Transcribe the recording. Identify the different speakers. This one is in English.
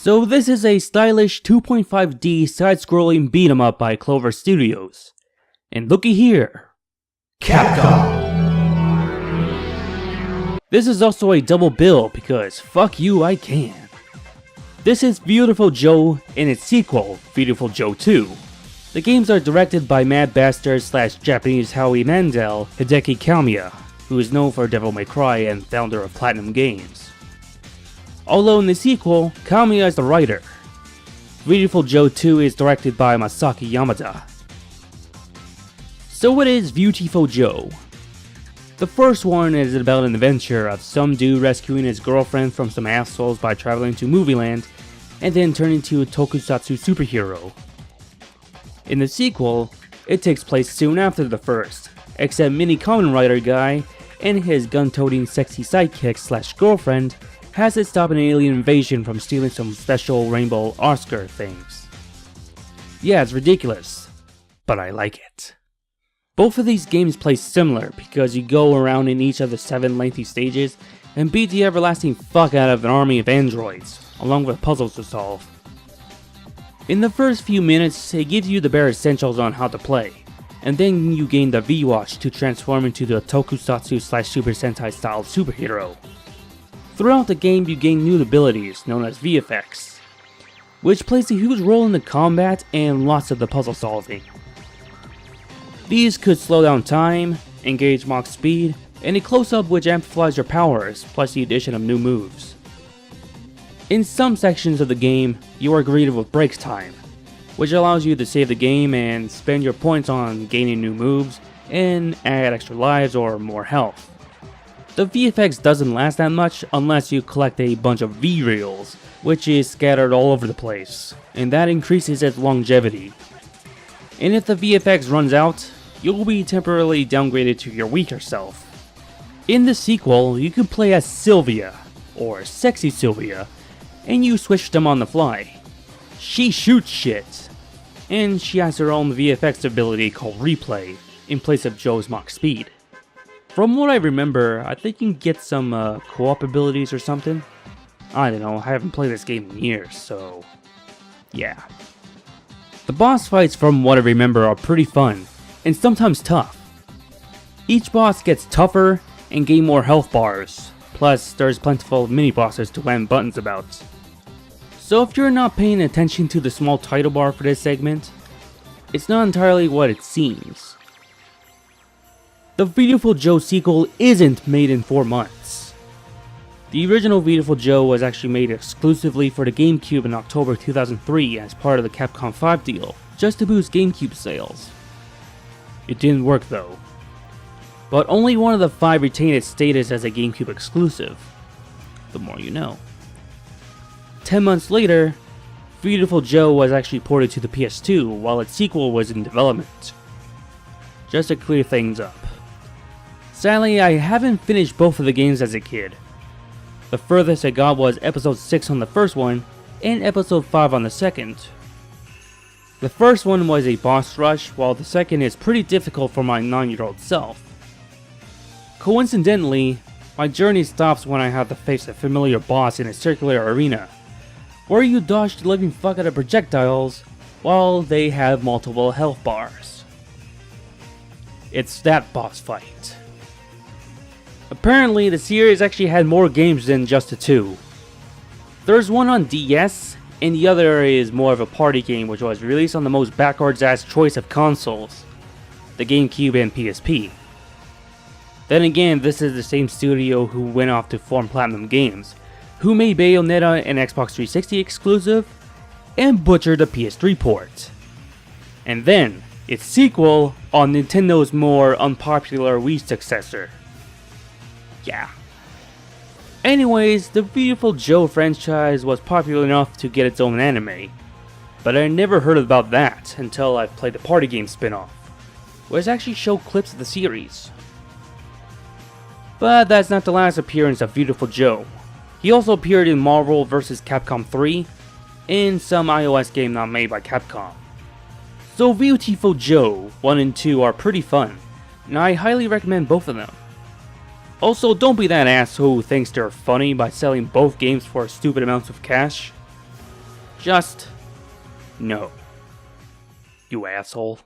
Speaker 1: So this is a stylish 2.5D side-scrolling beat-em-up by Clover Studios. And looky here, Capcom! This is also a double bill because fuck you, I can. This is Viewtiful Joe and its sequel, Viewtiful Joe 2. The games are directed by Mad Bastard / Japanese Howie Mandel Hideki Kamiya, who is known for Devil May Cry and founder of Platinum Games. Although in the sequel, Kamiya is the writer. Viewtiful Joe 2 is directed by Masaki Yamada. So what is Viewtiful Joe? The first one is about an adventure of some dude rescuing his girlfriend from some assholes by traveling to Movieland and then turning into a tokusatsu superhero. In the sequel, it takes place soon after the first, except Mini Kamen Rider guy and his gun-toting sexy sidekick / girlfriend has to stop an alien invasion from stealing some special rainbow Oscar things. Yeah, it's ridiculous, but I like it. Both of these games play similar because you go around in each of the 7 lengthy stages and beat the everlasting fuck out of an army of androids, along with puzzles to solve. In the first few minutes, it gives you the bare essentials on how to play, and then you gain the V-Watch to transform into the tokusatsu / Super Sentai style superhero. Throughout the game, you gain new abilities known as VFX, which plays a huge role in the combat and lots of the puzzle solving. These could slow down time, engage Mach speed, and a close-up which amplifies your powers, plus the addition of new moves. In some sections of the game, you are greeted with break time, which allows you to save the game and spend your points on gaining new moves and add extra lives or more health. The VFX doesn't last that much unless you collect a bunch of V-Reels, which is scattered all over the place, and that increases its longevity. And if the VFX runs out, you'll be temporarily downgraded to your weaker self. In the sequel, you can play as Sylvia, or Sexy Sylvia, and you switch them on the fly. She shoots shit, and she has her own VFX ability called Replay, in place of Joe's Mach speed. From what I remember, I think you can get some co-op abilities or something. I don't know, I haven't played this game in years, so yeah. The boss fights, from what I remember, are pretty fun, and sometimes tough. Each boss gets tougher and gain more health bars, plus there's plentiful mini-bosses to land buttons about. So if you're not paying attention to the small title bar for this segment, it's not entirely what it seems. The Viewtiful Joe sequel isn't made in 4 months. The original Viewtiful Joe was actually made exclusively for the GameCube in October 2003 as part of the Capcom 5 deal, just to boost GameCube sales. It didn't work though. But only one of the 5 retained its status as a GameCube exclusive. The more you know. 10 months later, Viewtiful Joe was actually ported to the PS2 while its sequel was in development. Just to clear things up. Sadly, I haven't finished both of the games as a kid. The furthest I got was episode 6 on the first one, and episode 5 on the second. The first one was a boss rush, while the second is pretty difficult for my 9-year-old self. Coincidentally, my journey stops when I have to face a familiar boss in a circular arena, where you dodge the living fuck out of projectiles, while they have multiple health bars. It's that boss fight. Apparently, the series actually had more games than just the 2. There's one on DS, and the other is more of a party game which was released on the most backwards ass choice of consoles, the GameCube and PSP. Then again, this is the same studio who went off to form Platinum Games, who made Bayonetta an Xbox 360 exclusive, and butchered the PS3 port. And then, its sequel on Nintendo's more unpopular Wii successor. Yeah. Anyways, the Viewtiful Joe franchise was popular enough to get its own anime, but I never heard about that until I played the party game spin-off, which actually showed clips of the series. But that's not the last appearance of Viewtiful Joe. He also appeared in Marvel vs. Capcom 3, and some iOS game not made by Capcom. So Viewtiful Joe 1 and 2 are pretty fun, and I highly recommend both of them. Also, don't be that asshole who thinks they're funny by selling both games for stupid amounts of cash. Just no. You asshole.